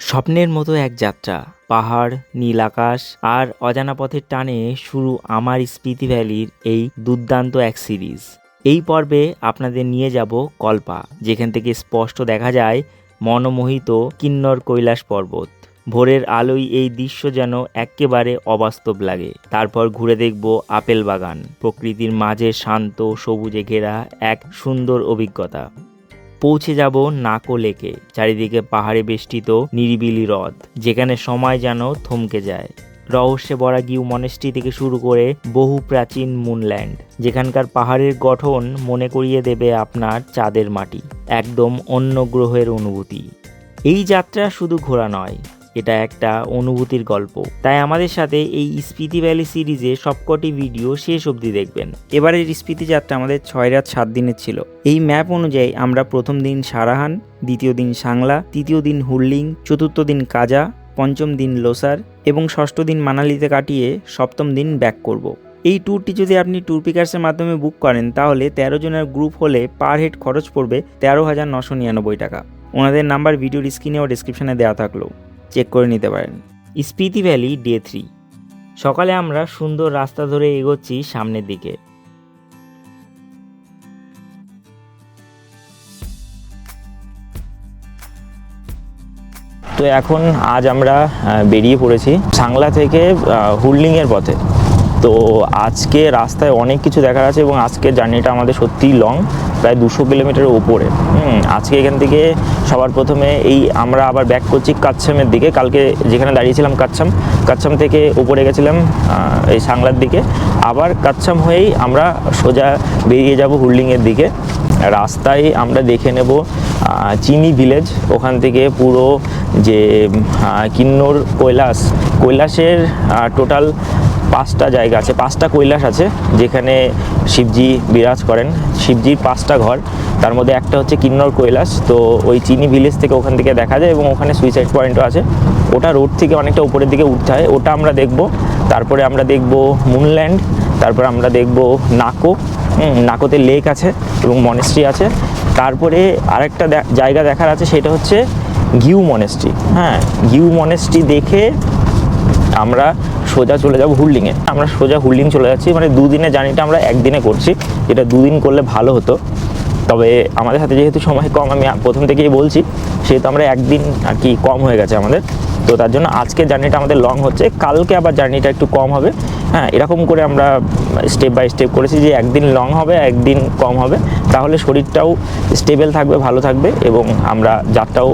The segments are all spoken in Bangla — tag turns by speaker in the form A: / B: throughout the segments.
A: স্বপ্নের মতো এক যাত্রা, পাহাড়, নীল আকাশ আর অজানা পথের টানে শুরু আমার স্পিতি ভ্যালির এই দুর্দান্ত এক সিরিজ। এই পর্বে আপনাদের নিয়ে যাব কল্পা, যেখান থেকে স্পষ্ট দেখা যায় মনোমোহিত কিন্নর কৈলাস পর্বত। ভোরের আলোয় এই দৃশ্য যেন একেবারে অবাস্তব লাগে। তারপর ঘুরে দেখব আপেল বাগান, প্রকৃতির মাঝে শান্ত সবুজে ঘেরা এক সুন্দর অভিজ্ঞতা। পৌঁছে যাব নাকো লেকে, চারিদিকে পাহাড়ে বেষ্টিত নিরিবিলি হ্রদ, যেখানে সময় যেন থমকে যায়। রহস্যে ভরা গিউ মনেস্ট্রি থেকে শুরু করে বহু প্রাচীন মুনল্যান্ড, যেখানকার পাহাড়ের গঠন মনে করিয়ে দেবে আপনার চাঁদের মাটি, একদম অন্য গ্রহের অনুভূতি। এই যাত্রা শুধু ঘোরা নয়, এটা একটা অনুভূতির গল্প। তাই আমাদের সাথে এই স্পিতি ভ্যালি সিরিজে সবকটি ভিডিও শেষ অবধি দেখবেন। এবারের স্পিতি যাত্রা আমাদের 6 রাত 7 দিনের ছিল। এই ম্যাপ অনুযায়ী আমরা প্রথম দিন সারাহান, দ্বিতীয় দিন সাংলা, তৃতীয় দিন হুরলিং, চতুর্থ দিন কাজা, পঞ্চম দিন লোসার এবং ষষ্ঠ দিন মানালিতে কাটিয়ে সপ্তম দিন ব্যাক করব। এই ট্যুরটি যদি আপনি ট্যুর পিকার্সের মাধ্যমে বুক করেন তাহলে 13 জনের গ্রুপ হলে পার হেড খরচ পড়বে 13,999 টাকা। ওনাদের নাম্বার ভিডিওর স্ক্রিনে ও ডিসক্রিপশনে দেওয়া থাকলো, চেক করে নিতে পারেন। Spiti valley day 3। সকালে আমরা সুন্দর রাস্তা ধরে এগোচ্ছি সামনের দিকে। তো এখন আজ আমরা বেরিয়ে পড়েছি সাংলা থেকে হুরলিংয়ের পথে। তো আজকে রাস্তায় অনেক কিছু দেখার আছে এবং আজকের জার্নিটা আমাদের সত্যিই লং, প্রায় 200 কিলোমিটারের ওপরে। আজকে এখান থেকে সবার প্রথমে আমরা আবার ব্যাক করছি কাচ্ছামের দিকে। কালকে যেখানে দাঁড়িয়েছিলাম কাচ্ছাম থেকে উপরে গেছিলাম এই সাংলার দিকে, আবার কাচ্ছাম হয়েই আমরা সোজা বেরিয়ে যাব হুরলিংয়ের দিকে। রাস্তায় আমরা দেখে নেব চিনি ভিলেজ, ওখান থেকে পুরো যে কিন্নর কৈলাসের টোটাল 5টা জায়গা আছে, 5টা কৈলাস আছে যেখানে শিবজি বিরাজ করেন। শিবজির 5টা ঘর, তার মধ্যে একটা হচ্ছে কিন্নর কৈলাস। তো ওই চিনি ভিলেজ থেকে ওখান থেকে দেখা যায় এবং ওখানে সুইসাইড পয়েন্টও আছে। ওটা রোড থেকে অনেকটা উপরের দিকে উঠতে হয়, ওটা আমরা দেখব। তারপরে আমরা দেখব মুনল্যান্ড, তারপর আমরা দেখব নাকোতে লেক আছে এবং মনেস্ট্রি আছে। তারপরে আরেকটা জায়গা দেখার আছে, সেটা হচ্ছে গিউ মনেস্ট্রি। গিউ মনেস্ট্রি দেখে আমরা সোজা চলে যাব হুরলিংয়ে। আমরা সোজা হুরলিং চলে যাচ্ছি, মানে 2 দিনের জার্নিটা আমরা একদিনে করছি, যেটা 2 দিন করলে ভালো হতো। তবে আমাদের হাতে যেহেতু সময় কম, আমি প্রথম থেকেই বলছি, সেহেতু আমরা একদিন আর কি কম হয়ে গেছে আমাদের। তো তার জন্য আজকের জার্নিটা আমাদের লং হচ্ছে, কালকে আবার জার্নিটা একটু কম হবে। এরকম করে আমরা স্টেপ বাই স্টেপ করেছি যে একদিন লং হবে, একদিন কম হবে, তাহলে শরীরটাও স্টেবল থাকবে, ভালো থাকবে এবং আমরা যাত্রাও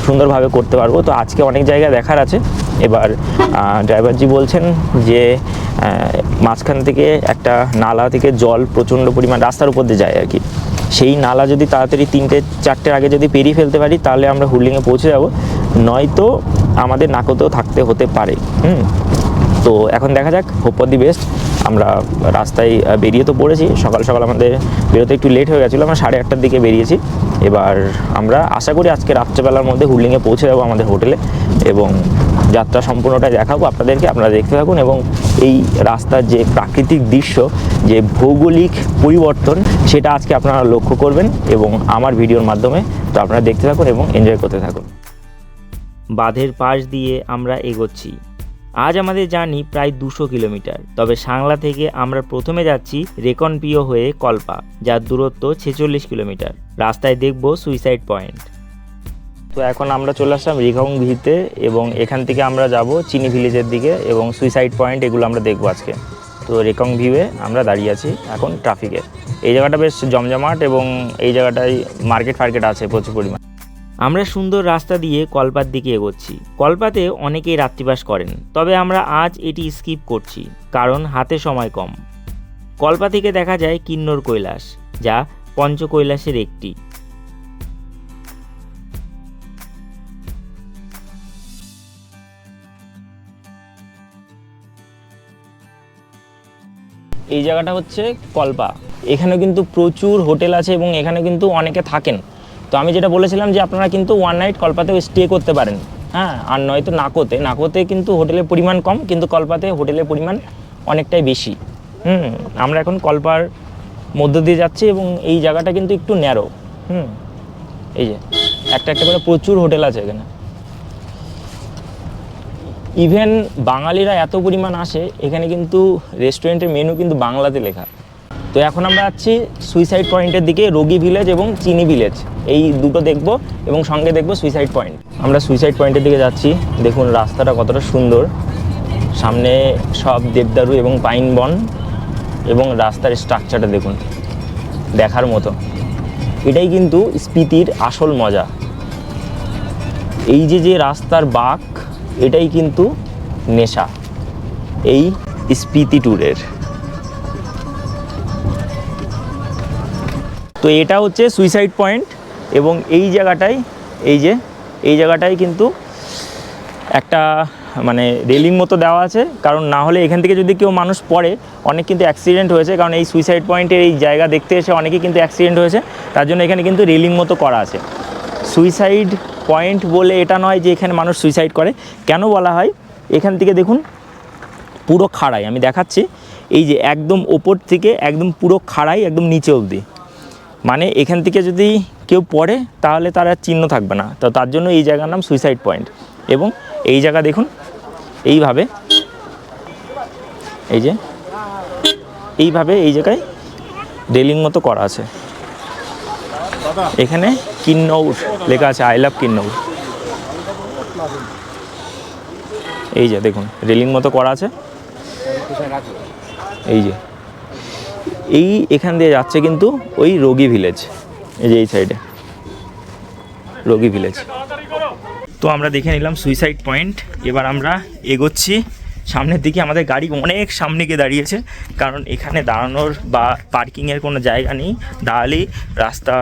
A: সুন্দরভাবে করতে পারবো। তো আজকে অনেক জায়গা দেখার আছে। এবার ড্রাইভারজি বলছেন যে মাঝখান থেকে একটা নালা থেকে জল প্রচণ্ড পরিমাণ রাস্তার উপর দিয়ে যায় আর কি। সেই নালা যদি তাড়াতাড়ি 3-4টের আগে যদি পেরিয়ে ফেলতে পারি তাহলে আমরা হুরলিংয়ে পৌঁছে যাব, নয়তো আমাদের নাকোতেও থাকতে হতে পারে। তো এখন দেখা যাক, হোপ ফর দি বেস্ট। আমরা রাস্তায় বেরিয়ে তো পড়েছি, সকাল সকাল আমাদের বেরোতে একটু লেট হয়ে গেছিলো, আমরা 8:30টার দিকে বেরিয়েছি। এবার আমরা আশা করি আজকে রাত্রেবেলার মধ্যে হুরলিংয়ে পৌঁছে যাবো আমাদের হোটেলে এবং যাত্রা সম্পূর্ণটাই দেখাবো আপনাদেরকে, আপনারা দেখতে থাকুন। এবং এই রাস্তার যে প্রাকৃতিক দৃশ্য, যে ভৌগোলিক পরিবর্তন, সেটা আজকে আপনারা লক্ষ্য করবেন এবং আমার ভিডিওর মাধ্যমে। তো আপনারা দেখতে থাকুন এবং এনজয় করতে থাকুন। বাঁধের পাশ দিয়ে আমরা এগোচ্ছি। আজ আমাদের জার্নি প্রায় 200 কিলোমিটার। তবে সাংলা থেকে আমরা প্রথমে যাচ্ছি রেকনপিও হয়ে কল্পা, যার দূরত্ব 46 কিলোমিটার। রাস্তায় দেখব সুইসাইড পয়েন্ট। তো এখন আমরা চলে আসলাম রিকং ভিতে এবং এখান থেকে আমরা যাব চিনি ভিলেজের দিকে এবং সুইসাইড পয়েন্ট, এগুলো আমরা দেখব আজকে। তো রেকং ভিউয়ে আমরা দাঁড়িয়ে আছি এখন ট্রাফিকে। এই জায়গাটা বেশ জমজমাট এবং এই জায়গাটায় মার্কেট আছে প্রচুর পরিমাণ। আমরা সুন্দর রাস্তা দিয়ে কল্পার দিকে এগোচ্ছি। কল্পাতে অনেকেই রাত্রিবাস করেন, তবে আমরা আজ এটি স্কিপ করছি কারণ হাতে সময় কম। কল্পা থেকে দেখা যায় কিন্নর কৈলাস, যা পঞ্চকৈলাসের একটি। এই জায়গাটা হচ্ছে কল্পা। এখানে কিন্তু প্রচুর হোটেল আছে এবং এখানে কিন্তু অনেকে থাকেন। তো আমি যেটা বলেছিলাম যে আপনারা কিন্তু 1 নাইট কল্পাতেও স্টে করতে পারেন। আর নয়তো নাকোতে কিন্তু হোটেলের পরিমাণ কম, কিন্তু কল্পাতে হোটেলের পরিমাণ অনেকটাই বেশি। আমরা এখন কল্পার মধ্য দিয়ে যাচ্ছি এবং এই জায়গাটা কিন্তু একটু ন্যারো। এই যে একটা করে প্রচুর হোটেল আছে এখানে। ইভেন বাঙালিরা এত পরিমাণ আসে এখানে, কিন্তু রেস্টুরেন্টের মেনু কিন্তু বাংলাতে লেখা। তো এখন আমরা যাচ্ছি সুইসাইড পয়েন্টের দিকে, রোগী ভিলেজ এবং চিনি ভিলেজ, এই দুটো দেখব এবং সঙ্গে দেখব সুইসাইড পয়েন্ট। আমরা সুইসাইড পয়েন্টের দিকে যাচ্ছি। দেখুন রাস্তাটা কতটা সুন্দর, সামনে সব দেবদারু এবং পাইন বন, এবং রাস্তার স্ট্রাকচারটা দেখুন, দেখার মতো। এটাই কিন্তু স্পিতির আসল মজা। এই যে রাস্তার বাঁক, এটাই কিন্তু নেশা এই স্পিতি ট্যুরের। তো এটা হচ্ছে সুইসাইড পয়েন্ট, এবং এই জায়গাটাই কিন্তু একটা মানে রেলিং মতো দেওয়া আছে, কারণ না হলে এখান থেকে যদি কেউ মানুষ পড়ে, অনেক কিন্তু অ্যাক্সিডেন্ট হয়েছে, কারণ এই সুইসাইড পয়েন্টের এই জায়গা দেখতে এসে অনেকেই কিন্তু অ্যাক্সিডেন্ট হয়েছে, তার জন্য এখানে কিন্তু রেলিং মতো করা আছে। সুইসাইড পয়েন্ট বলে এটা নয় যে এখানে মানুষ সুইসাইড করে। কেন বলা হয়, এখান থেকে দেখুন পুরো খাড়াই, আমি দেখাচ্ছি, এই যে একদম ওপর থেকে একদম পুরো খাড়াই, একদম নিচে অবধি, মানে এখান থেকে যদি কেউ পড়ে তাহলে তার আর চিহ্ন থাকবে না। তো তার জন্য এই জায়গার নাম সুইসাইড পয়েন্ট। এবং এই জায়গা দেখুন এইভাবে, এইভাবে এই জায়গায় রেলিং মতো করা আছে। এখানে কিন্নৌর লেখা আছে, আই লাভ কিন্নৌর। এই যে দেখুন রেলিং মতো করা আছে, এখান দিয়ে যাচ্ছে কিন্তু ওই রোগী ভিলেজ, এই যে এই সাইডে রোগী ভিলেজ। তো আমরা দেখে নিলাম সুইসাইড পয়েন্ট। এবার আমরা এগোচ্ছি সামনের দিকে। আমাদের গাড়ি অনেক সামনে গিয়ে দাঁড়িয়েছে, কারণ এখানে দাঁড়ানোর বা পার্কিংয়ের কোনো জায়গা নেই, দাঁড়ালেই রাস্তা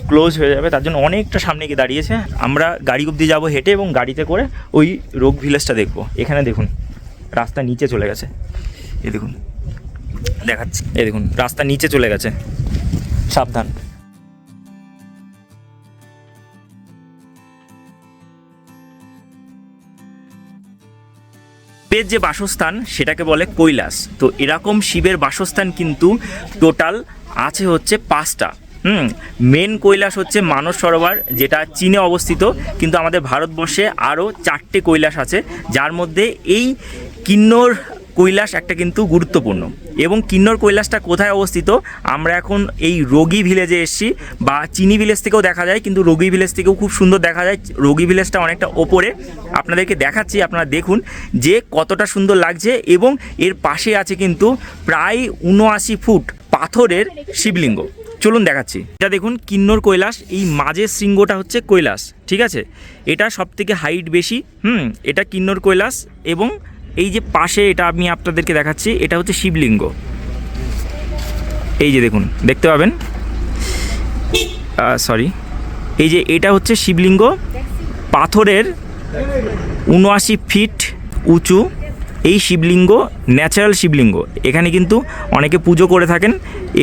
A: ক্লোজ হয়ে যাবে, তার জন্য অনেকটা সামনে গিয়ে দাঁড়িয়েছে। আমরা গাড়ি অবধি যাবো হেঁটে, এবং গাড়িতে করে ওই রোগ ভিলেজটা দেখব। এখানে দেখুন রাস্তা নিচে চলে গেছে, এই দেখুন দেখাচ্ছি, এই দেখুন রাস্তা নিচে চলে গেছে, সাবধান। শিবের যে বাসস্থান সেটাকে বলে কৈলাস। তো এরকম শিবের বাসস্থান কিন্তু টোটাল আছে হচ্ছে 5টা। মেন কৈলাস হচ্ছে মানস সরোবর, যেটা চীনে অবস্থিত, কিন্তু আমাদের ভারতবর্ষে আরও 4টে কৈলাস আছে, যার মধ্যে এই কিন্নর কৈলাস একটা কিন্তু গুরুত্বপূর্ণ। এবং কিন্নর কৈলাসটা কোথায় অবস্থিত, আমরা এখন এই রোগী ভিলেজে এসেছি, বা চিনি ভিলেজ থেকেও দেখা যায়, কিন্তু রোগী ভিলেজ থেকেও খুব সুন্দর দেখা যায়। রোগী ভিলেজটা অনেকটা ওপরে, আপনাদেরকে দেখাচ্ছি, আপনারা দেখুন যে কতটা সুন্দর লাগছে। এবং এর পাশে আছে কিন্তু প্রায় 79 ফুট পাথরের শিবলিঙ্গ। চলুন দেখাচ্ছি। এটা দেখুন কিন্নর কৈলাস, এই মাঝের শৃঙ্গটা হচ্ছে কৈলাস, ঠিক আছে, এটা সবথেকে হাইট বেশি। এটা কিন্নর কৈলাস, এবং এই যে পাশে এটা আমি আপনাদেরকে দেখাচ্ছি, এটা হচ্ছে শিবলিঙ্গ। এই যে দেখুন, দেখতে পাবেন, এই যে এটা হচ্ছে শিবলিঙ্গ, পাথরের 79 ফিট উঁচু এই শিবলিঙ্গ, ন্যাচারাল শিবলিঙ্গ। এখানে কিন্তু অনেকে পুজো করে থাকেন,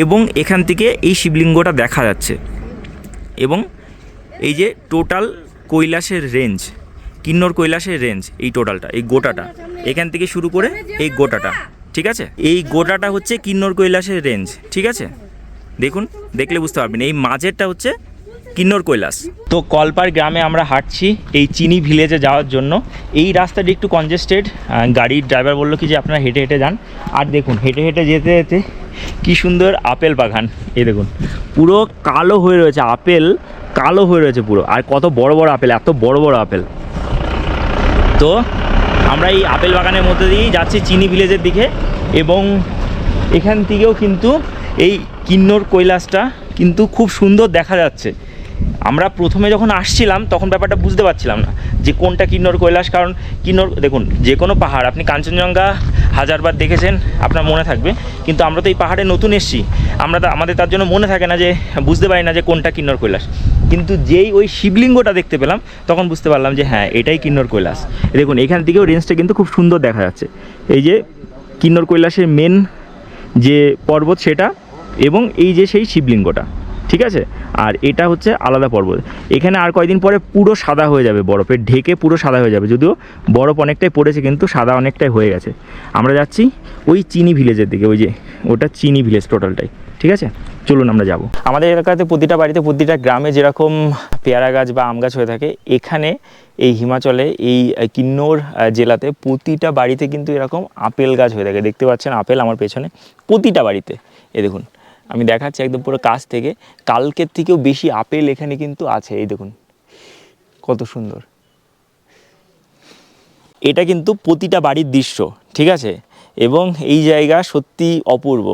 A: এবং এখান থেকে এই শিবলিঙ্গটা দেখা যাচ্ছে। এবং এই যে টোটাল কৈলাসের রেঞ্জ, কিন্নর কৈলাসের রেঞ্জ, এই টোটালটা, এই গোটাটা, এখান থেকে শুরু করে এই গোটাটা, ঠিক আছে, এই গোটাটা হচ্ছে কিন্নর কৈলাসের রেঞ্জ, ঠিক আছে। দেখুন, দেখলে বুঝতে পারবেন, এই মাঝেরটা হচ্ছে কিন্নর কৈলাস। তো কলপাড় গ্রামে আমরা হাঁটছি এই চিনি ভিলেজে যাওয়ার জন্য। এই রাস্তাটি একটু কনজেস্টেড, গাড়ির ড্রাইভার বললো কি যে আপনারা হেঁটে হেঁটে যান। আর দেখুন হেঁটে হেঁটে যেতে যেতে কী সুন্দর আপেল বাগান, এই দেখুন পুরো কালো হয়ে রয়েছে, আপেল কালো হয়ে রয়েছে পুরো, আর কত বড় বড় আপেল, এত বড় বড় আপেল। তো আমরা এই আপেল বাগানের মধ্যে দিয়েই যাচ্ছি চিনি ভিলেজের দিকে, এবং এখান থেকেও কিন্তু এই কিন্নর কৈলাসটা কিন্তু খুব সুন্দর দেখা যাচ্ছে। আমরা প্রথমে যখন আসছিলাম তখন ব্যাপারটা বুঝতে পারছিলাম না যে কোনটা কিন্নর কৈলাস, কারণ কিন্নর দেখুন যে কোনো পাহাড়, আপনি কাঞ্চনজঙ্ঘা হাজারবার দেখেছেন, আপনার মনে থাকবে, কিন্তু আমরা তো এই পাহাড়ে নতুন এসেছি, আমাদের তার জন্য মনে থাকে না, যে বুঝতে পারি না যে কোনটা কিন্নর কৈলাস। কিন্তু যেই ওই শিবলিঙ্গটা দেখতে পেলাম তখন বুঝতে পারলাম যে হ্যাঁ এটাই কিন্নর কৈলাস। দেখুন এখান থেকেও রেঞ্জটা কিন্তু খুব সুন্দর দেখা যাচ্ছে, এই যে কিন্নর কৈলাসের মেন যে পর্বত সেটা, এবং এই যে সেই শিবলিঙ্গটা, ঠিক আছে। আর এটা হচ্ছে আলাদা পর্বত। এখানে আর কয়েকদিন পরে পুরো সাদা হয়ে যাবে, বরফে ঢেকে পুরো সাদা হয়ে যাবে, যদিও বরফ অনেকটাই পড়েছে কিন্তু সাদা অনেকটাই হয়ে গেছে। আমরা যাচ্ছি ওই চিনি ভিলেজের দিকে, ওই যে ওটা চিনি ভিলেজ টোটালটাই, ঠিক আছে। চলুন আমরা যাব। আমাদের এলাকাতে প্রতিটা বাড়িতে, প্রতিটা গ্রামে যেরকম পেয়ারা গাছ বা আম গাছ হয়ে থাকে, এখানে এই হিমাচলে এই কিন্নৌর জেলাতে প্রতিটা বাড়িতে কিন্তু এরকম আপেল গাছ হয়ে থাকে। দেখতে পাচ্ছেন আপেল আমার পেছনে, প্রতিটা বাড়িতে। এই দেখুন, আমি দেখাচ্ছি একদম পুরো কাছ থেকে, কালকের থেকেও বেশি আপেল এখানে কিন্তু আছে। এই দেখুন কত সুন্দর, এটা কিন্তু প্রতিটা বাড়ির দৃশ্য, ঠিক আছে। এবং এই জায়গা সত্যি অপূর্ব।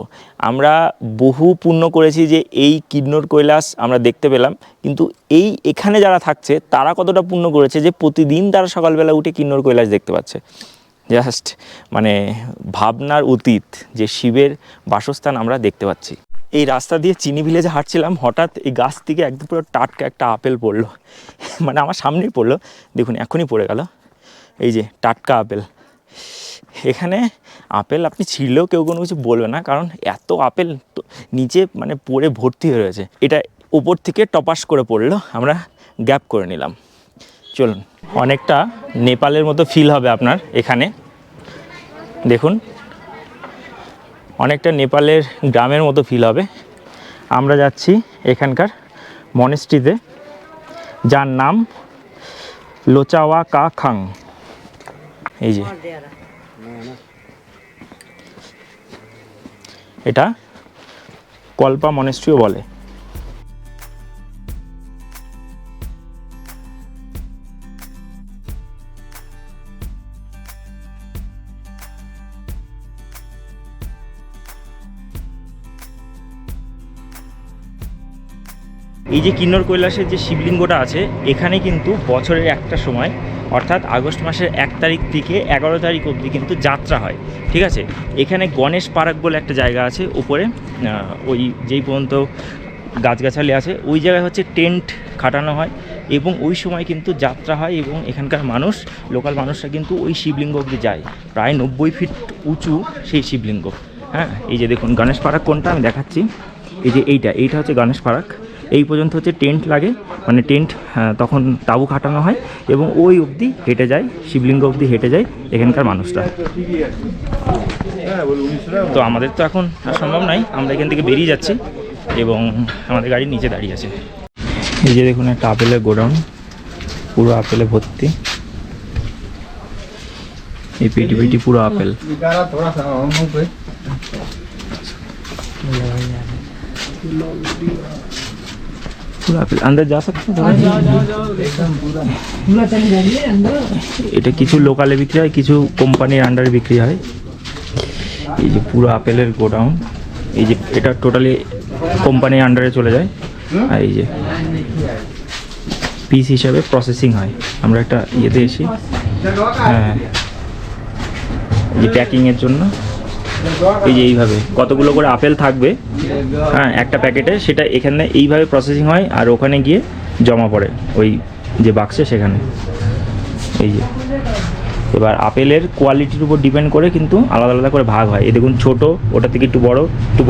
A: আমরা বহু পুণ্য করেছি যে এই কিন্নর কৈলাস আমরা দেখতে পেলাম, কিন্তু এখানে যারা থাকছে তারা কতটা পুণ্য করেছে যে প্রতিদিন তারা সকালবেলা উঠে কিন্নর কৈলাস দেখতে পাচ্ছে। জাস্ট মানে ভাবনার অতীত যে শিবের বাসস্থান আমরা দেখতে পাচ্ছি। এই রাস্তা দিয়ে চিনি ভিলেজে হাঁটছিলাম, হঠাৎ এই গাছ থেকে একদম পুরো টাটকা একটা আপেল পড়লো, মানে আমার সামনেই পড়লো। দেখুন এখনই পড়ে গেল, এই যে টাটকা আপেল। এখানে আপেল আপনি ছিঁড়লেও কেউ কোনো কিছু বলবে না, কারণ এত আপেল নিচে মানে পড়ে ভর্তি হয়ে রয়েছে। এটা উপর থেকে টপাস করে পড়লো, আমরা গ্যাপ করে নিলাম। চলুন, অনেকটা নেপালের মতো ফিল হবে আপনার এখানে। দেখুন অনেকটা নেপালের গ্রামের মতো ফিল হবে। আমরা যাচ্ছি এখানকার মনেস্ট্রিতে, যার নাম লোচাওয়া কা খাং। এই যে এটা কল্পা মনেস্ট্রিও বলে। এই যে কিন্নর কৈলাসের যে শিবলিঙ্গটা আছে, এখানে কিন্তু বছরের একটা সময় অর্থাৎ আগস্ট মাসের 1 তারিখ থেকে 11 তারিখ অবধি কিন্তু যাত্রা হয়, ঠিক আছে। এখানে গণেশ পার্ক বলে একটা জায়গা আছে উপরে, ওই যেই পর্যন্ত গাছগাছালি আছে ওই জায়গায় হচ্ছে টেন্ট খাটানো হয়, এবং ওই সময় কিন্তু যাত্রা হয়, এবং এখানকার মানুষ, লোকাল মানুষরা কিন্তু ওই শিবলিঙ্গ অবধি যায়। প্রায় 90 ফিট উঁচু সেই শিবলিঙ্গ। হ্যাঁ, এই যে দেখুন গণেশ পার্ক কোনটা আমি দেখাচ্ছি। এই যে এইটা হচ্ছে গণেশ পার্ক। এই পর্যন্ত হচ্ছে টেন্ট লাগে, মানে টেন্ট তখন তাঁবু খাটানো হয়, এবং ওই অবধি হেঁটে যায়, শিবলিঙ্গ অবধি হেঁটে যায় এখানকার মানুষরা। তো আমাদের তো এখন সম্ভব নয়, আমরা এখান থেকে বেরিয়ে যাচ্ছি, এবং আমাদের গাড়ি নিচে দাঁড়িয়ে আছে। এই যে দেখুন একটা আপেলের গোডাউন, পুরো আপেলে ভর্তি। এই পেটি পুরো আপেল। पूरा আপেল अंदर जा सकते हैं? এটা কিছু লোকালে বিক্রি হয়, কিছু কোম্পানির আন্ডারে বিক্রি হয়। এই যে পুরো আপেলের গোডাউন, এই যে এটা টোটালি কোম্পানির আন্ডারে চলে যায়, আর এই যে পিস হিসাবে প্রসেসিং হয়। আমরা একটা ইয়েতে এসি, হ্যাঁ, এই যে প্যাকিংয়ের জন্য। এই যে এইভাবে কতগুলো করে আপেল থাকবে, হ্যাঁ, একটা প্যাকেটে, সেটা এখানে এইভাবে প্রসেসিং হয়, আর ওখানে গিয়ে জমা পড়ে ওই যে বাক্সে, সেখানে। এই যে এবার আপেলের কোয়ালিটির উপর ডিপেন্ড করে কিন্তু আলাদা আলাদা করে ভাগ হয়। এই দেখুন ছোটো, ওটা থেকে একটু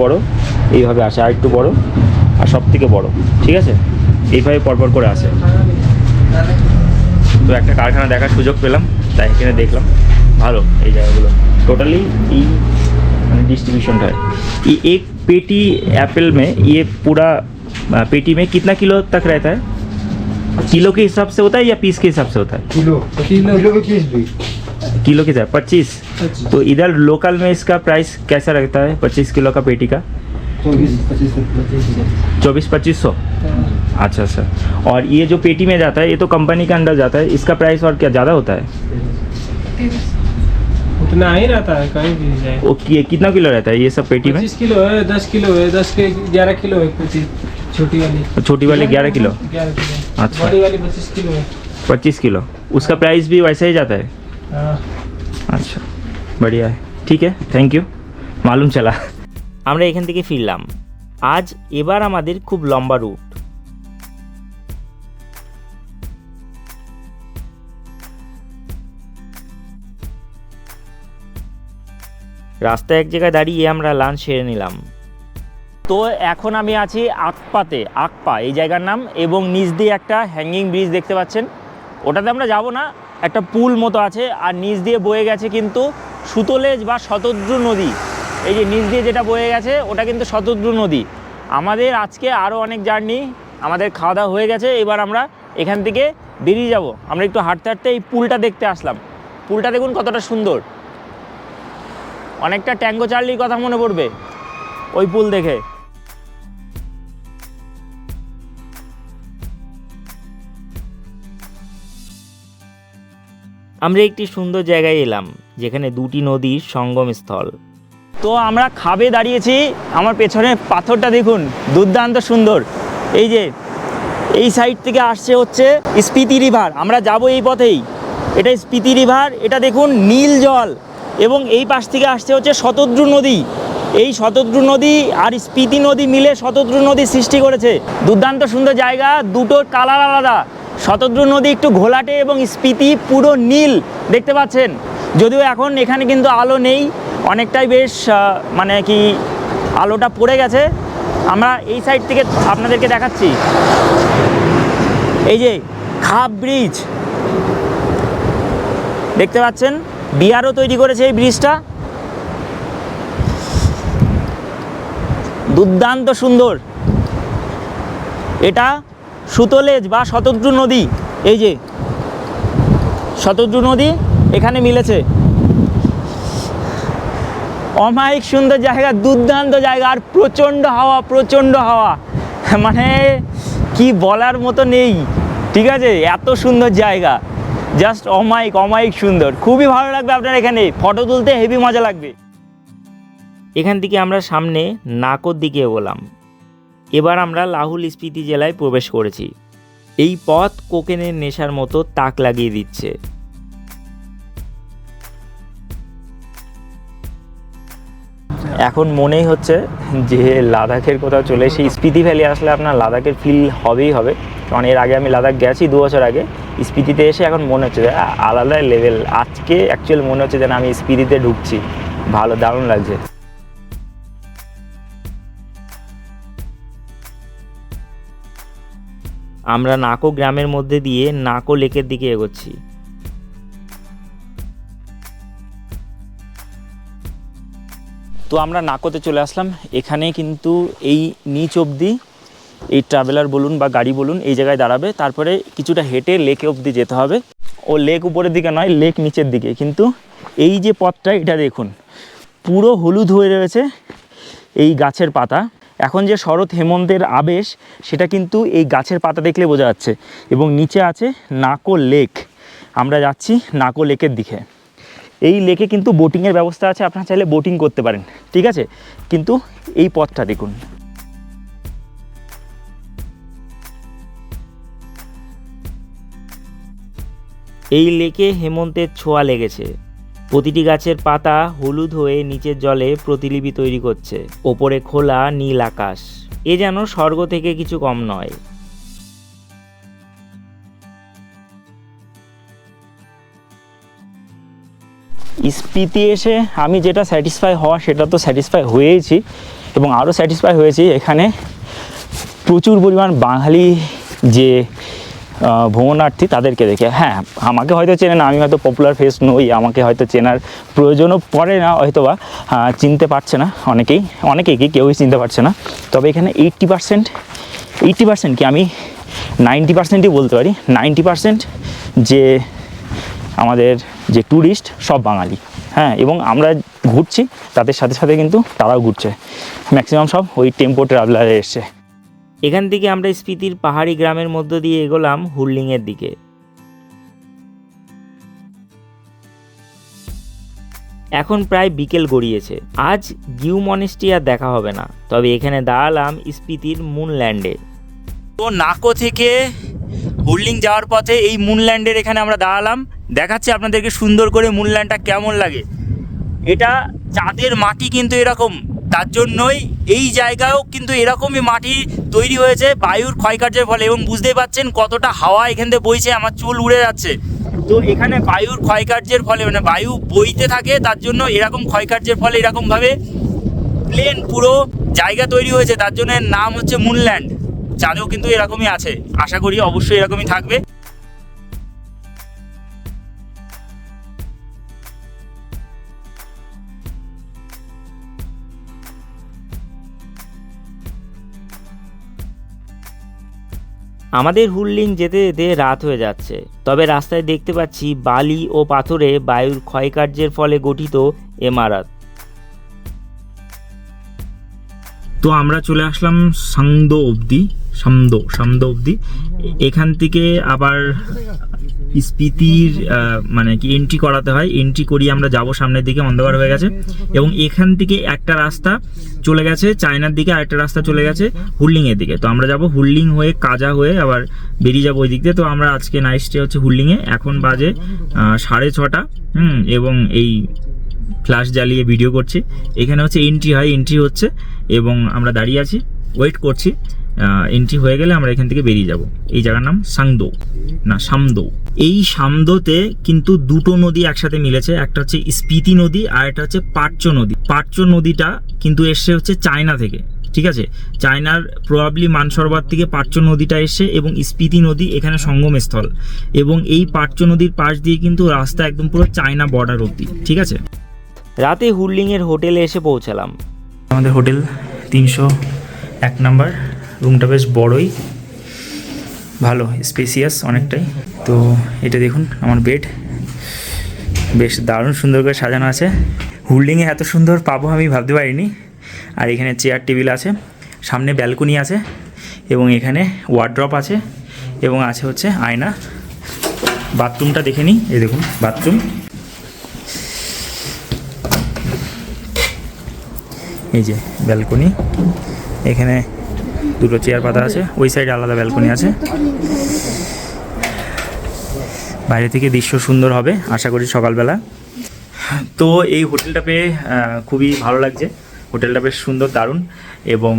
A: বড়, এইভাবে আসে, আর একটু বড়, আর সব থেকে বড়, ঠিক আছে, এইভাবে পরপর করে আসে। তো একটা কারখানা দেখার সুযোগ পেলাম, তাই এখানে দেখলাম। ভালো এই জায়গাগুলো, টোটালি এই डिस्ट्रीब्यूशन है। ये एक पेटी एप्पल में, ये पूरा पेटी में कितना किलो तक रहता है? किलो के हिसाब से होता है या पीस के हिसाब से होता है?
B: किलो के पीस भी।
A: किलो के हिसाब 25। तो इधर लोकल में इसका प्राइस कैसा रहता है 25 किलो का पेटी का? 24-2500। अच्छा। और ये जो पेटी में जाता है, ये तो कंपनी के अंदर जाता है, इसका प्राइस और क्या ज़्यादा होता है?
B: उतना ही रहता है, कहीं भी जाए।
A: ओके, कितना किलो रहता है ये सब पेटी में?
B: 25 किलो है, 10 किलो है, 10 के 11 किलो है पेटी, छोटी वाली 11 किलो। 11 किलो।
A: अच्छा,
B: बड़ी वाली 25 किलो है।
A: 25 किलो, उसका प्राइस भी वैसा ही जाता है?
B: हाँ।
A: अच्छा, बढ़िया है, ठीक है, थैंक यू, मालूम चला। আমরা এখান থেকে ফিরলাম। আজ এবার আমাদের খুব লম্বা রুট। রাস্তায় এক জায়গায় দাঁড়িয়ে আমরা লাঞ্চ সেরে নিলাম। তো এখন আমি আছি আকপা এই জায়গার নাম, এবং নিচ দিয়ে একটা হ্যাঙ্গিং ব্রিজ দেখতে পাচ্ছেন। ওটাতে আমরা যাব না, একটা পুল মতো আছে, আর নিচ দিয়ে বয়ে গেছে কিন্তু সুতলেজ বা শতদ্রু নদী। এই যে নিচ দিয়ে যেটা বয়ে গেছে ওটা কিন্তু শতদ্রু নদী। আমাদের আজকে আরও অনেক জার্নি, আমাদের খাওয়া দাওয়া হয়ে গেছে, এবার আমরা এখান থেকে বেরিয়ে যাব। আমরা একটু হাঁটতে হাঁটতে এই পুলটা দেখতে আসলাম। পুলটা দেখুন কতটা সুন্দর, অনেকটা ট্যাঙ্গো চার্লির কথা মনে পড়বে ওই পুল দেখে। আমরা একটি সুন্দর জায়গায় এলাম যেখানে দুটি নদীর সঙ্গমস্থল। তো আমরা খাবে দাঁড়িয়েছি, আমার পেছনে পাথরটা দেখুন দুর্দান্ত সুন্দর। এই যে এই সাইড থেকে আসছে হচ্ছে স্পিতি রিভার, আমরা যাব এই পথেই, এটা স্পিতি রিভার, এটা দেখুন নীল জল। এবং এই পাশ থেকে আসছে হচ্ছে শতদ্রু নদী, এই শতদ্রু নদী আর স্পিতি নদী মিলে শতদ্রু নদী সৃষ্টি করেছে। দুর্দান্ত সুন্দর জায়গা, দুটোর কালার আলাদা। শতদ্রু নদী একটু ঘোলাটে এবং স্পিতি পুরো নীল দেখতে পাচ্ছেন। যদিও এখন এখানে কিন্তু আলো নেই, অনেকটাই বেশ মানে কি আলোটা পড়ে গেছে। আমরা এই সাইড থেকে আপনাদেরকে দেখাচ্ছি, এই যে খাপ ব্রিজ দেখতে পাচ্ছেন, বিহারও তৈরি করেছে এই ব্রিজটা, দুর্দান্ত সুন্দর। এটা সুতলেজ বা শতদ্রু নদী, এই যে শতদ্রু নদী এখানে মিলেছে। অমায়িক সুন্দর জায়গা, দুর্দান্ত জায়গা, আর প্রচণ্ড হাওয়া, প্রচণ্ড হাওয়া, মানে কি বলার মতো নেই, ঠিক আছে? এত সুন্দর জায়গা, জাস্ট অমায়িক অমায়িক সুন্দর, খুবই ভালো লাগবে আপনার এখানে ফটো তুলতে, হেভি মজা লাগবে। এখান থেকে আমরা সামনে নাকোর দিকে এগোলাম। এবার আমরা লাহুল স্পিতি জেলায় প্রবেশ করেছি। এই পথ কোকেনের নেশার মতো তাক লাগিয়ে দিচ্ছে। এখন মনেই হচ্ছে যে লাদাখের কোথাও চলে এসে স্পিতি ভ্যালি আসলে আপনার লাদাখের ফিল হবেই হবে, কারণ এর আগে আমি লাদাখ গেছি 2 বছর আগে। স্পিতিতে এসে এখন মনে হচ্ছে যে আলাদা লেভেল। আজকে অ্যাকচুয়ালি মনে হচ্ছে যেন আমি স্পিতিতে ঢুকছি, ভালো, দারুণ লাগছে। আমরা নাকো গ্রামের মধ্যে দিয়ে নাকো লেকের দিকে এগোচ্ছি। তো আমরা নাকোতে চলে আসলাম। এখানে কিন্তু এই নিচ অবধি এই ট্রাভেলার বলুন বা গাড়ি বলুন এই জায়গায় দাঁড়াবে, তারপরে কিছুটা হেঁটে লেকে অবধি যেতে হবে। ও লেক উপরের দিকে নয়, লেক নিচের দিকে। কিন্তু এই যে পথটা, এটা দেখুন পুরো হলুদ হয়ে রয়েছে এই গাছের পাতা। এখন যে শরৎ হেমন্তের আবেশ সেটা কিন্তু এই গাছের পাতা দেখলে বোঝা যাচ্ছে। এবং নিচে আছে নাকো লেক, আমরা যাচ্ছি নাকো লেকের দিকে। এই লেকে কিন্তু বোটিংয়ের ব্যবস্থা আছে, আপনারা চাইলে বোটিং করতে পারেন, ঠিক আছে? কিন্তু এই পথটা দেখুন, এই লেকে হেমন্তের ছোঁয়া লেগেছে। প্রতিটি গাছের পাতা হলুদ হয়ে নিচের জলে প্রতিলিপি তৈরি করছে। ওপরে খোলা নীল আকাশ, এ যেন স্বর্গ থেকে কিছু কম নয়। স্পিতি এসে আমি যেটা স্যাটিসফাই হওয়া সেটা তো স্যাটিসফাই হয়েইছি, এবং আরও স্যাটিসফাই হয়েছি এখানে প্রচুর পরিমাণ বাঙালি যে ভ্রমণার্থী তাদেরকে দেখে। হ্যাঁ, আমাকে হয়তো চেনে না, আমি হয়তো পপুলার ফেস নই, আমাকে হয়তো চেনার প্রয়োজনও পড়ে না, হয়তো বা চিনতে পারছে না অনেকেই কি কেউই চিনতে পারছে না। তবে এখানে 80% কি আমি 90%ই বলতে পারি, 90% যে আমাদের যে ট্যুরিস্ট সব বাঙালি। হ্যাঁ, এবং আমরা ঘুরছি তাদের সাথে সাথে কিন্তু তারাও ঘুরছে, ম্যাক্সিমাম সব ওই টেম্পো ট্রাভেলারে এসছে। এখান থেকে আমরা স্পিতির পাহাড়ি গ্রামের মধ্য দিয়ে এগোলাম হুরলিংয়ের দিকে। এখন প্রায় বিকেল গড়িয়েছে। আজ গিউ মনেস্ট্রি আর দেখা হবে না, তবে এখানে দাঁড়ালাম স্পিতির মুনল্যান্ডে। তো নাকো থেকে হুরলিং যাওয়ার পথে এই মুনল্যান্ডের এখানে আমরা দাঁড়ালাম। দেখাচ্ছি আপনাদেরকে সুন্দর করে মুনল্যান্ডটা কেমন লাগে। এটা চাঁদের মাটি কিন্তু এরকম, তার জন্যই এই জায়গায়ও কিন্তু এরকমই মাটি তৈরি হয়েছে বায়ুর ক্ষয়কার্যের ফলে। এবং বুঝতেই পাচ্ছেন কতটা হাওয়া এখান থেকে বইছে, আমার চুল উড়ে যাচ্ছে। তো এখানে বায়ুর ক্ষয়কার্যের ফলে, মানে বায়ু বইতে থাকে, তার জন্য এরকম ক্ষয়কার্যের ফলে এরকমভাবে প্লেন পুরো জায়গা তৈরি হয়েছে, তার জন্য এর নাম হচ্ছে মুনল্যান্ড। চাঁদেও কিন্তু এরকমই আছে, আশা করি অবশ্যই এরকমই থাকবে। আমাদের হুল্লিং যেতে যেতে রাত হয়ে যাচ্ছে, তবে রাস্তায় দেখতে পাচ্ছি বালি ও পাথরে বায়ুর ক্ষয়কার্যের ফলে গঠিত ইমারত। তো আমরা চলে আসলাম সামদো অবধি। এখান থেকে আবার স্পিতির মানে কি এন্ট্রি করাতে হয়, এন্ট্রি করিয়ে আমরা যাব সামনের দিকে, অন্ধকার হয়ে গেছে। এবং এখান থেকে একটা রাস্তা চলে গেছে চায়নার দিকে, আরেকটা রাস্তা চলে গেছে হুল্লিংয়ের দিকে। তো আমরা যাব হুল্লিং হয়ে কাজা হয়ে আবার বেরিয়ে যাবো ওই দিক দিয়ে। তো আমরা আজকে নাইট স্টে হচ্ছে হুল্লিংয়ে। এখন বাজে 6:30 এবং এই ফ্ল্যাশ জ্বালিয়ে ভিডিও করছি। এখানে হচ্ছে এন্ট্রি হচ্ছে এবং আমরা দাঁড়িয়ে আছি, ওয়েট করছি। এন্ট্রি হয়ে গেলে আমরা এখান থেকে বেরিয়ে যাব। এই জায়গার নাম সামদো। এই সামদোতে কিন্তু দুটো নদী একসাথে মিলেছে, একটা হচ্ছে স্পিতি নদী আর একটা হচ্ছে পাটচো নদীটা কিন্তু এসছে হচ্ছে চায়না থেকে, ঠিক আছে। চায়নার প্রবাবলি মানসরোবর থেকে পাটচো নদীটা এসছে এবং স্পিতি নদী এখানে সঙ্গমস্থল। এবং এই পাটচো নদীর পাশ দিয়ে কিন্তু রাস্তা একদম পুরো চায়না বর্ডার অবধি, ঠিক আছে। রাতে হুল্লিংয়ের হোটেলে এসে পৌঁছালাম। আমাদের হোটেল 301 নম্বর। রুমটা বেশ বড়ই, ভালো স্পেসিয়াস অনেকটাই। তো এটা দেখুন আমার বেড, বেশ দারুণ সুন্দর করে সাজানো আছে। হুল্লিংয়ে এত সুন্দর পাবো আমি ভাবতে পারিনি। আর এখানে চেয়ার টেবিল আছে, সামনে ব্যালকনি আছে এবং এখানে ওয়ার্ড্রপ আছে এবং আছে হচ্ছে আয়না। বাথরুমটা দেখে নিই, এই দেখুন বাথরুম। এই যে ব্যালকনি, এখানে দুটো চেয়ার পাতা আছে, ওই সাইডে আলাদা ব্যালকনি আছে। বাইরে থেকে দৃশ্য সুন্দর হবে আশা করি সকালবেলা। তো এই হোটেলটা পেয়ে খুবই ভালো লাগছে। হোটেলটা বেশ সুন্দর, দারুণ। এবং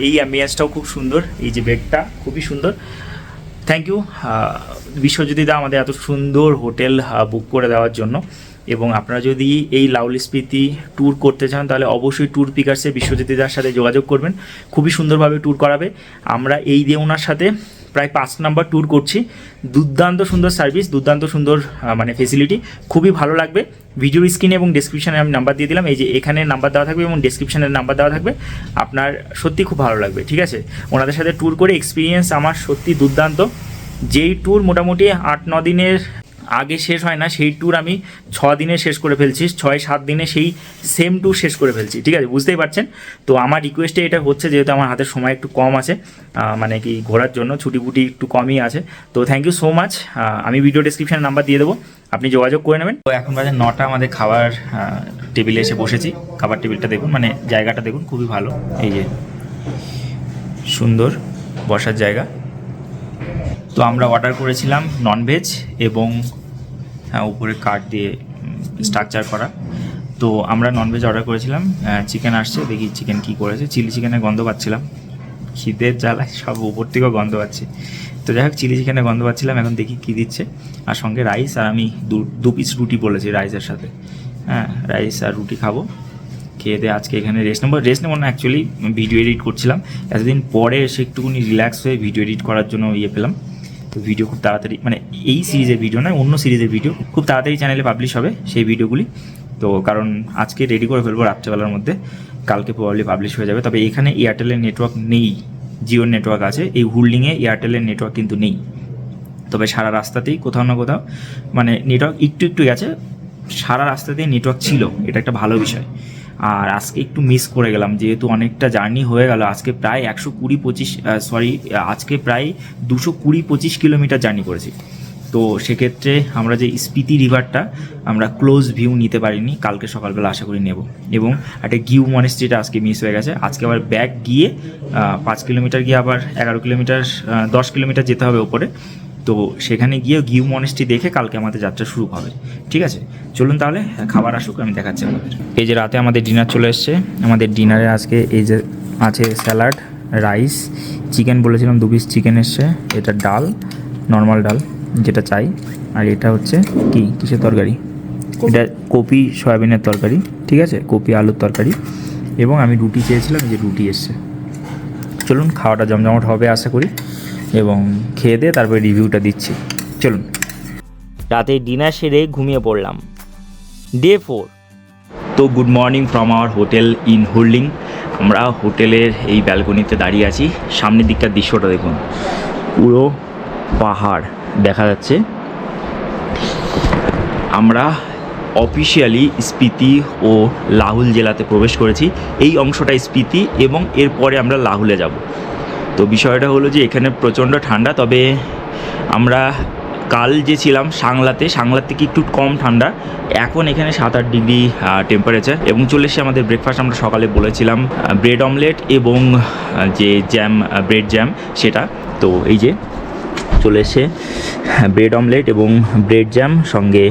A: এই অ্যাম্বিয়েন্সটাও খুব সুন্দর। এই যে বেডটা খুবই সুন্দর। থ্যাংক ইউ বিশ্বজ্যোতিদা আমাদের এত সুন্দর হোটেল বুক করে দেওয়ার জন্য। এবং আপনারা যদি এই লাউলি স্পিতি ট্যুর করতে চান তাহলে অবশ্যই ট্যুর পিকার্সে বিশ্বজ্যোতিদার সাথে যোগাযোগ করবেন, খুবই সুন্দরভাবে ট্যুর করাবে। আমরা এই দিয়ে ওনার সাথে প্রায় 5 নাম্বার ট্যুর করছি। দুর্দান্ত সুন্দর সার্ভিস, দুর্দান্ত সুন্দর মানে ফেসিলিটি, খুবই ভালো লাগবে। ভিডিওর স্ক্রিনে এবং ডেসক্রিপশানে আমি নাম্বার দিয়ে দিলাম, এই যে এখানে নাম্বার দেওয়া থাকবে এবং ডেসক্রিপশানের নাম্বার দেওয়া থাকবে। আপনার সত্যি খুব ভালো লাগবে, ঠিক আছে। ওনাদের সাথে ট্যুর করে এক্সপিরিয়েন্স আমার সত্যি দুর্দান্ত। যেই ট্যুর মোটামুটি 8-9 দিনের আগে শেষ হয় না, সেই ট্যুর আমি 6 দিনে শেষ করে ফেলছি, 6-7 দিনে সেই সেম ট্যুর শেষ করে ফেলছি, ঠিক আছে, বুঝতেই পারছেন। তো আমার রিকোয়েস্টে এটা হচ্ছে, যেহেতু আমার হাতে সময় একটু কম আছে, মানে কি ঘোরার জন্য ছুটি একটু কমই আছে। তো থ্যাংক ইউ সো মাচ। আমি ভিডিও ডেসক্রিপশানে নাম্বার দিয়ে দেবো, আপনি যোগাযোগ করে নেবেন। তো এখন বাজে 9টা, আমাদের খাবার টেবিলে এসে বসেছি। খাবার টেবিলটা দেখুন, মানে জায়গাটা দেখুন, খুবই ভালো। এই যে সুন্দর বসার জায়গা। তো আমরা অর্ডার করেছিলাম ননভেজ এবং উপরে কাঠ দিয়ে স্ট্রাকচার করা। তো আমরা ননভেজ অর্ডার করেছিলাম, চিকেন আসছে, দেখি চিকেন কী করেছে। চিলি চিকেনের গন্ধ পাচ্ছিলাম, খিদের জ্বালায় সব উপর থেকেও গন্ধ পাচ্ছি। তো যাই হোক, চিলি চিকেনের গন্ধ পাচ্ছিলাম, এখন দেখি কী দিচ্ছে। আর সঙ্গে রাইস, আর আমি 2 পিস রুটি বলেছি রাইসের সাথে। রাইস আর রুটি খাবো, খেয়ে দিয়ে আজকে এখানে রেস্ট নেবো না, অ্যাকচুয়ালি ভিডিও এডিট করছিলাম। এতদিন পরে এসে একটুখানি রিল্যাক্স হয়ে ভিডিও এডিট করার জন্য পেলাম। তো ভিডিও খুব তাড়াতাড়ি, মানে এই সিরিজের ভিডিও নয়, অন্য সিরিজের ভিডিও খুব তাড়াতাড়ি চ্যানেলে পাবলিশ হবে সেই ভিডিওগুলি। তো কারণ আজকে রেডি করে ফেলবো রাত্রেবেলার মধ্যে, কালকে প্রবাবলি পাবলিশ হয়ে যাবে। তবে এখানে এয়ারটেলের নেটওয়ার্ক নেই, জিওর নেটওয়ার্ক আছে। এই হুল্লিংয়ে এয়ারটেলের নেটওয়ার্ক কিন্তু নেই। তবে সারা রাস্তাতেই কোথাও না কোথাও মানে নেটওয়ার্ক একটু গেছে, সারা রাস্তাতেই নেটওয়ার্ক ছিল, এটা একটা ভালো বিষয়। আর আজকে একটু মিস করে গেলাম, যেহেতু অনেকটা জার্নি হয়ে গেল। আজকে প্রায় 220-25 কিলোমিটার জার্নি করেছি। তো সেক্ষেত্রে আমরা যে স্পিতি রিভারটা আমরা ক্লোজ ভিউ নিতে পারিনি, কালকে সকালবেলা আশা করি নেব। এবং একটা গিউ মনেস্ট্রিটা আজকে মিস হয়ে গেছে। আজকে আবার ব্যাক গিয়ে 5 কিলোমিটার গিয়ে আবার 11 কিলোমিটার 10 কিলোমিটার যেতে হবে ওপরে। তো সেখানে গিয়ে গিউ মনেস্ট্রি দেখে কালকে আমাদের যাত্রা শুরু হবে, ঠিক আছে। চলুন তাহলে খাবার আসুক, আমি দেখাচ্ছি আপনাদের। এই যে রাতে আমাদের ডিনার চলে এসছে। আমাদের ডিনারে আজকে এই যে আছে স্যালাড, রাইস, চিকেন বলেছিলাম 2 পিস চিকেন এসছে, এটা ডাল, নর্মাল ডাল যেটা চাই। আর এটা হচ্ছে কিসের তরকারি, এটা কপি সয়াবিনের তরকারি, ঠিক আছে, কপি আলুর তরকারি। এবং আমি রুটি চেয়েছিলাম, যে রুটি এসছে। চলুন খাওয়াটা জমজমাট হবে আশা করি, এবং খেয়ে দিয়ে তারপরে রিভিউটা দিচ্ছি। চলুন। রাতে ডিনার সেরে ঘুমিয়ে পড়লাম। ডে 4। তো good morning from our hotel in হুল্লিং। আমরা হোটেলের এই ব্যালকনিতে দাঁড়িয়ে আছি, সামনের দিকটার দৃশ্যটা দেখুন, পুরো পাহাড় দেখা যাচ্ছে। আমরা অফিসিয়ালি স্পিতি ও লাহুল জেলাতে প্রবেশ করেছি। এই অংশটা স্পিতি এবং এরপরে আমরা লাহুলে যাব। তো বিষয়টা হলো যে এখানে প্রচণ্ড ঠান্ডা, তবে আমরা কাল যে ছিলাম সাংলার থেকে একটু কম ঠান্ডা। এখন এখানে 7-8 ডিগ্রি টেম্পারেচার। এবং চলে এসে আমাদের ব্রেকফাস্ট আমরা সকালে বলেছিলাম ব্রেড অমলেট এবং যে জ্যাম, ব্রেড জ্যাম সেটা। তো এই যে চলে এসে ব্রেড অমলেট এবং ব্রেড জ্যাম সঙ্গে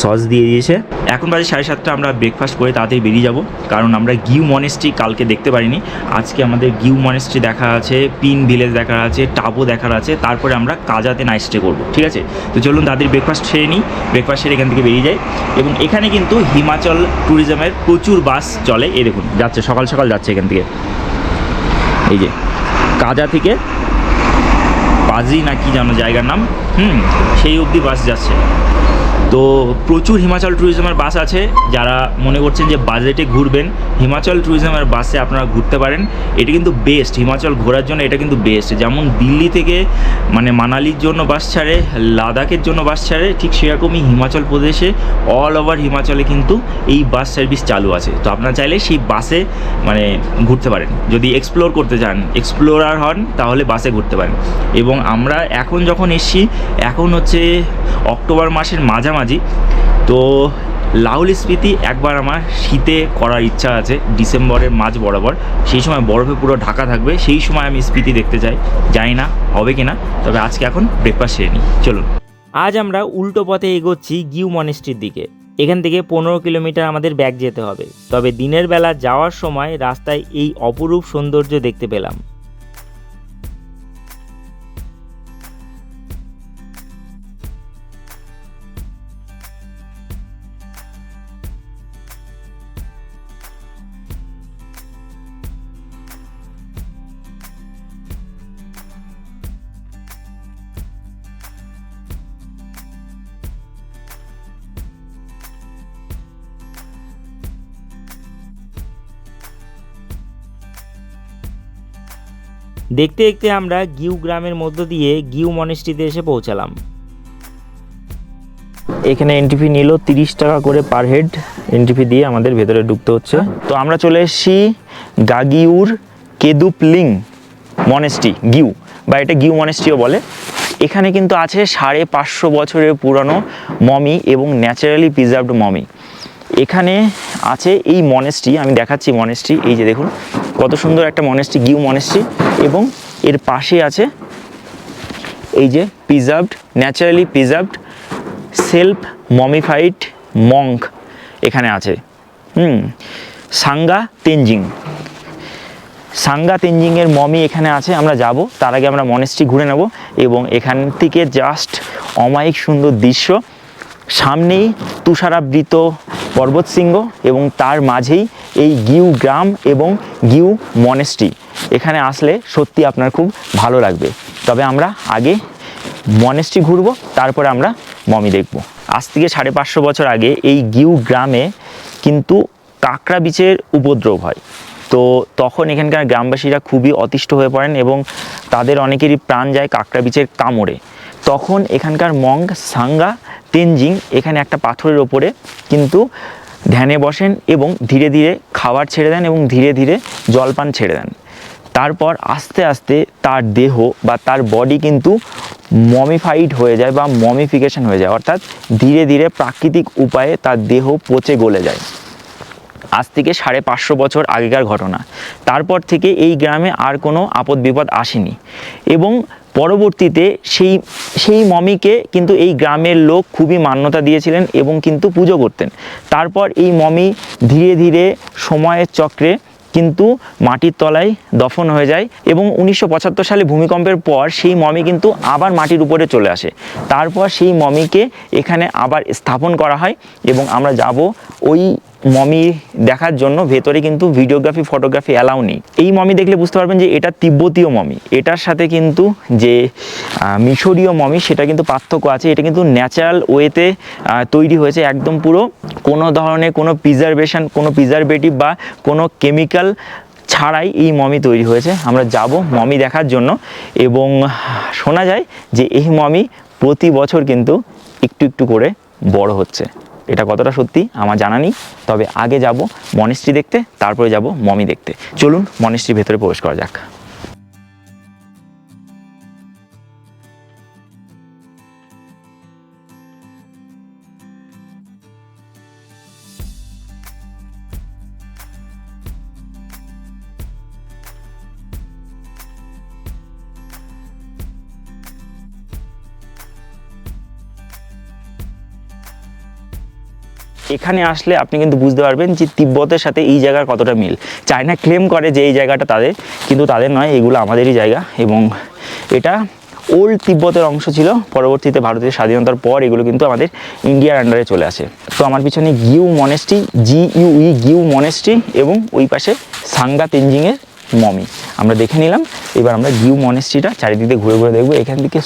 A: সস দিয়ে দিয়েছে। এখন বাজে 7:30। আমরা ব্রেকফাস্ট করে তাড়াতাড়ি বেরিয়ে যাব, কারণ আমরা গিউ মনেস্ট্রি কালকে দেখতে পারিনি। আজকে আমাদের গিউ মনেস্ট্রি দেখা আছে, পিন ভিলেজ দেখার আছে, টাবো দেখার আছে, তারপরে আমরা কাজাতে নাইট স্টে করবো। ঠিক আছে, তো চলুন তাদের ব্রেকফাস্ট সেরে নিই। ব্রেকফাস্ট সেরে এখান থেকে বেরিয়ে যাই। এবং এখানে কিন্তু হিমাচল ট্যুরিজমের প্রচুর বাস চলে। এই দেখুন যাচ্ছে, সকাল সকাল যাচ্ছে এখান থেকে। এই যে কাজা থেকে বাজি না কি যেন জায়গার নাম, সেই অবধি বাস যাচ্ছে। তো প্রচুর হিমাচল ট্যুরিজমের বাস আছে। যারা মনে করছেন যে বাজেটে ঘুরবেন, হিমাচল ট্যুরিজমের বাসে আপনারা ঘুরতে পারেন। এটা কিন্তু বেস্ট, হিমাচল ঘোরার জন্য এটা কিন্তু বেস্ট। যেমন দিল্লি থেকে মানে মানালির জন্য বাস ছাড়ে, লাদাখের জন্য বাস ছাড়ে, ঠিক সেরকমই হিমাচল প্রদেশে অল ওভার হিমাচলে কিন্তু এই বাস সার্ভিস চালু আছে। তো আপনারা চাইলে সেই বাসে মানে ঘুরতে পারেন। যদি এক্সপ্লোর করতে চান, এক্সপ্লোরার হন, তাহলে বাসে ঘুরতে পারেন। এবং আমরা এখন যখন এসছি, এখন হচ্ছে অক্টোবর মাসের মাঝামাঝি। তো লাহুল স্পিতি একবার আমার শীতে করার ইচ্ছা আছে, ডিসেম্বরের মাঝ বরাবর। সেই সময় বরফে পুরো ঢাকা থাকবে, সেই সময় আমি স্পিতি দেখতে চাই। জানি না হবে কি না, তবে আজকে এখন ব্রেকফাস্ট সেরে নিই। চলুন।
C: আজ আমরা উল্টো পথে এগোচ্ছি গিউ মনেস্ট্রির দিকে। এখান থেকে 15 কিলোমিটার আমাদের ব্যাক যেতে হবে। তবে দিনের বেলা যাওয়ার সময় রাস্তায় এই অপরূপ সৌন্দর্য দেখতে পেলাম। দেখতে দেখতে আমরা গিউ গ্রামের মধ্য দিয়ে গিউ মনেস্ট্রিতে এসে পৌঁছালাম।
A: এখানে এন্ট্রি ফি নিল 30 টাকা করে পার হেড। এন্ট্রি ফি দিয়ে আমাদের ভেতরে ঢুকতে হচ্ছে। তো আমরা চলে এসেছি গাগিউর কেদুপলিং মনেস্ট্রি, গিউ, বা এটা গিউ মনেস্ট্রিও বলে। এখানে কিন্তু আছে 550 বছরের পুরনো মমি এবং ন্যাচারালি প্রিজার্ভড মমি। এখানে আছে এই মনেস্ট্রি, আমি দেখাচ্ছি মনেস্ট্রি। এই যে দেখুন কত সুন্দর একটা মনেস্ট্রি, গিউ মনেস্ট্রি। এবং এর পাশে আছে এই যে preserved, naturally preserved self mummified Monk এখানে আছে। সাঙ্গা তেনজিংয়ের মমি এখানে আছে। আমরা যাব, তার আগে আমরা মনেস্ট্রি ঘুরে নেব। এবং এখান থেকে জাস্ট অমায়িক সুন্দর দৃশ্য। সামনেই তুষারাবৃত পর্বতশৃঙ্গ এবং তার মাঝেই এই গিউ গ্রাম এবং গিউ মনেস্ট্রি। এখানে আসলে সত্যি আপনার খুব ভালো লাগবে। তবে আমরা আগে মনেস্ট্রি ঘুরবো, তারপরে আমরা মমি দেখব। আজ থেকে 550 বছর আগে এই গিউ গ্রামে কিন্তু কাঁকড়া বিচের উপদ্রব হয়। তো তখন এখানকার গ্রামবাসীরা খুবই অতিষ্ঠ হয়ে পড়েন এবং তাদের অনেকেরই প্রাণ যায় কাঁকড়া বিচের কামড়ে। তখন এখানকার মঙ্ক সাঙ্গা তেনজিং এখানে একটা পাথরের ওপরে কিন্তু ধ্যানে বসেন এবং ধীরে ধীরে খাবার ছেড়ে দেন এবং ধীরে ধীরে জলপান ছেড়ে দেন। তারপর আস্তে আস্তে তার দেহ বা তার বডি কিন্তু মমিফাইড হয়ে যায় বা মমিফিকেশন হয়ে যায়, অর্থাৎ ধীরে ধীরে প্রাকৃতিক উপায়ে তার দেহ পচে গলে যায়। আজ থেকে 550 বছর আগেকার ঘটনা। তারপর থেকে এই গ্রামে আর কোনো আপদ বিপদ আসেনি এবং পরবর্তীতে সেই মমিকে কিন্তু এই গ্রামের লোক খুবই মান্যতা দিয়েছিলেন এবং কিন্তু পুজো করতেন। তারপর এই মমি ধীরে ধীরে সময়ের চক্রে কিন্তু মাটির তলায় দফন হয়ে যায় এবং 1975 সালে ভূমিকম্পের পর সেই মমি কিন্তু আবার মাটির উপরে চলে আসে। তারপর সেই মমিকে এখানে আবার স্থাপন করা হয় এবং আমরা যাব ওই মমি দেখার জন্য। ভেতরে কিন্তু ভিডিওগ্রাফি ফটোগ্রাফি অ্যালাউ নেই। এই মমি দেখলে বুঝতে পারবেন যে এটা তিব্বতীয় মমি। এটার সাথে কিন্তু যে মিশরীয় মমি সেটা কিন্তু পার্থক্য আছে। এটা কিন্তু ন্যাচারাল ওয়েতে তৈরি হয়েছে, একদম পুরো কোনো ধরনের কোনো প্রিজারভেশন, কোনো প্রিজারভেটিভ বা কোনো কেমিক্যাল ছাড়াই এই মমি তৈরি হয়েছে। আমরা যাব মমি দেখার জন্য এবং শোনা যায় যে এই মমি প্রতি বছর কিন্তু একটু একটু করে বড় হচ্ছে। এটা কতটা সত্যি আমার জানা নেই, তবে আগে যাব মনেস্ট্রি দেখতে, তারপরে যাব মমি দেখতে। চলুন মনেস্ট্রির ভেতরে প্রবেশ করা যাক। এখানে আসলে আপনি কিন্তু বুঝতে পারবেন যে তিব্বতের সাথে এই জায়গার কতটা মিল। চায়না ক্লেম করে যে এই জায়গাটা তাদের, কিন্তু তাদের নয়, এগুলো আমাদেরই জায়গা এবং এটা ওল্ড তিব্বতের অংশ ছিল। পরবর্তীতে ভারতের স্বাধীনতার পর এগুলো কিন্তু আমাদের ইন্ডিয়ার আন্ডারে চলে আসে। তো আমার পিছনে গিউ মনেস্ট্রি, GUE গিউ মনেস্ট্রি, এবং ওই পাশে সাঙ্গা তেনজিংয়ের মমি আমরা দেখে নিলাম। এবার আমরা গিউ মনেস্ট্রিটা চারিদিকে ঘুরে ঘুরে দেখবো। এখান থেকে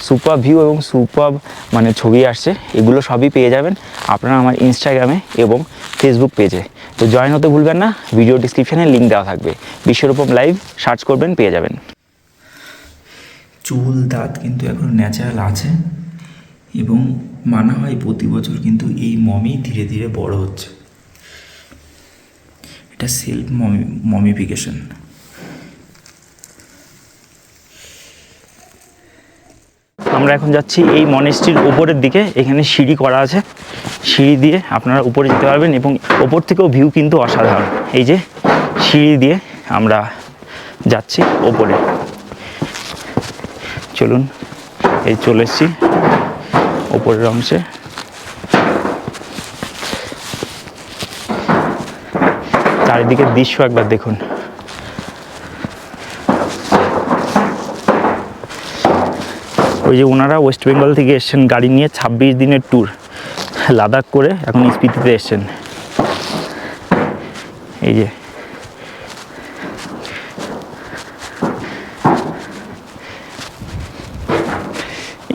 A: সুপার ভিউ এবং সুপার মানে ছবি আসছে, এগুলো সবই পেয়ে যাবেন আপনারা আমার ইনস্টাগ্রামে এবং ফেসবুক পেজে। তো জয়েন হতে ভুলবেন না, ভিডিও ডিসক্রিপশানে লিঙ্ক দেওয়া থাকবে। বিশ্বরূপম লাইভ সার্চ করবেন, পেয়ে যাবেন।
D: চুল দাঁত কিন্তু এখন ন্যাচারাল আছে এবং মানা হয় প্রতি বছর কিন্তু এই মমি ধীরে ধীরে বড় হচ্ছে। এটা সেলফ মমিফিকেশন।
A: আমরা এখন যাচ্ছি এই মনেস্ট্রির ওপরের দিকে। এখানে সিঁড়ি করা আছে, সিঁড়ি দিয়ে আপনারা উপরে যেতে পারবেন এবং ওপর থেকেও ভিউ কিন্তু অসাধারণ। এই যে সিঁড়ি দিয়ে আমরা যাচ্ছি ওপরে। চলুন, এই চলে এসেছি ওপরের অংশে। চারিদিকের দৃশ্য একবার দেখুন। ওই যে ওনারা ওয়েস্ট বেঙ্গল থেকে এসছেন গাড়ি নিয়ে, 26 দিনের ট্যুর লাদাখ করে এখন স্পিতিতে এসছেন। এই যে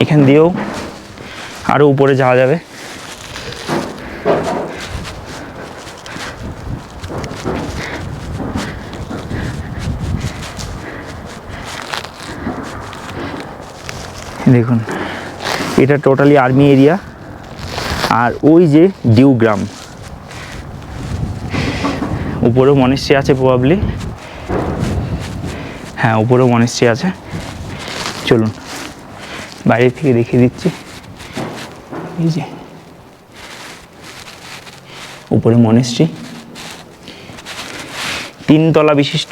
A: এখান দিয়েও আরও উপরে যাওয়া যাবে। দেখুন, এটা টোটালি আর্মি এরিয়া। আর ওই যে ডিউ গ্রাম, উপরেও মনেস্ট্রি আছে প্রবাবলি। হ্যাঁ, উপরেও মনেস্ট্রি আছে। চলুন বাইরে থেকে দেখিয়ে দিচ্ছি। এই যে উপরে মনেস্ট্রি, 3 তলা বিশিষ্ট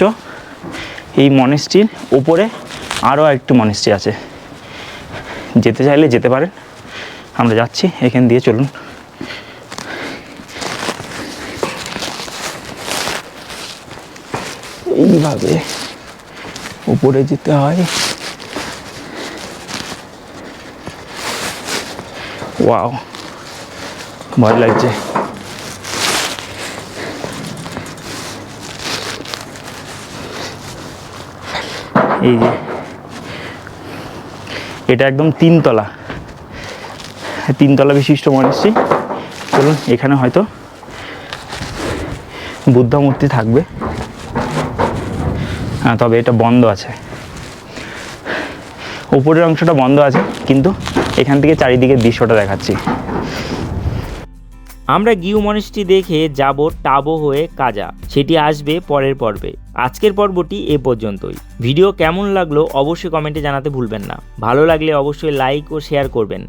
A: এই মনেস্ট্রির উপরে আরও একটু মনেস্ট্রি আছে। যেতে চাইলে যেতে পারেন, আমরা যাচ্ছি এখান দিয়ে। চলুন। এইভাবে উপরে যেতে হয়। ওয়াও, ভয় লাগছে। এই যে এটা একদম 3 তলা বিশিষ্ট মনেস্ট্রি। চলুন, এখানে হয়তো বুদ্ধ মূর্তি থাকবে, হ্যাঁ, তবে এটা বন্ধ আছে। উপরের অংশটা বন্ধ আছে, কিন্তু এখান থেকে চারিদিকের দৃশ্যটা দেখাচ্ছি।
C: আমরা গিউ মনেস্ট্রি দেখে যাব টাবো হয়ে কাজা, সেটি আসবে পরের পর্বে। আজকের পর্বটি এ পর্যন্তই। ভিডিও কেমন লাগলো অবশ্যই কমেন্টে জানাতে ভুলবেন না। ভালো লাগলে অবশ্যই লাইক ও শেয়ার করবেন।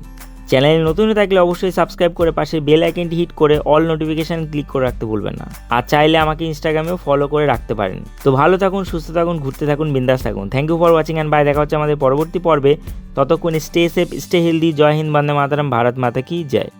C: চ্যানেলে নতুন হয়ে থাকলে অবশ্যই সাবস্ক্রাইব করে পাশে বেল আইকনটি হিট করে অল নোটিফিকেশান ক্লিক করে রাখতে ভুলবেন না। আর চাইলে আমাকে ইনস্টাগ্রামেও ফলো করে রাখতে পারেন। তো ভালো থাকুন, সুস্থ থাকুন, ঘুরতে থাকুন, বিন্দাস থাকুন। Thank you for watching and bye. দেখা হচ্ছে আমাদের পরবর্তী পর্বে। ততক্ষণ স্টে সেফ, স্টে হেলদি। জয় হিন্দ, বন্দে মাতরম, ভারত মাতা কি জয়।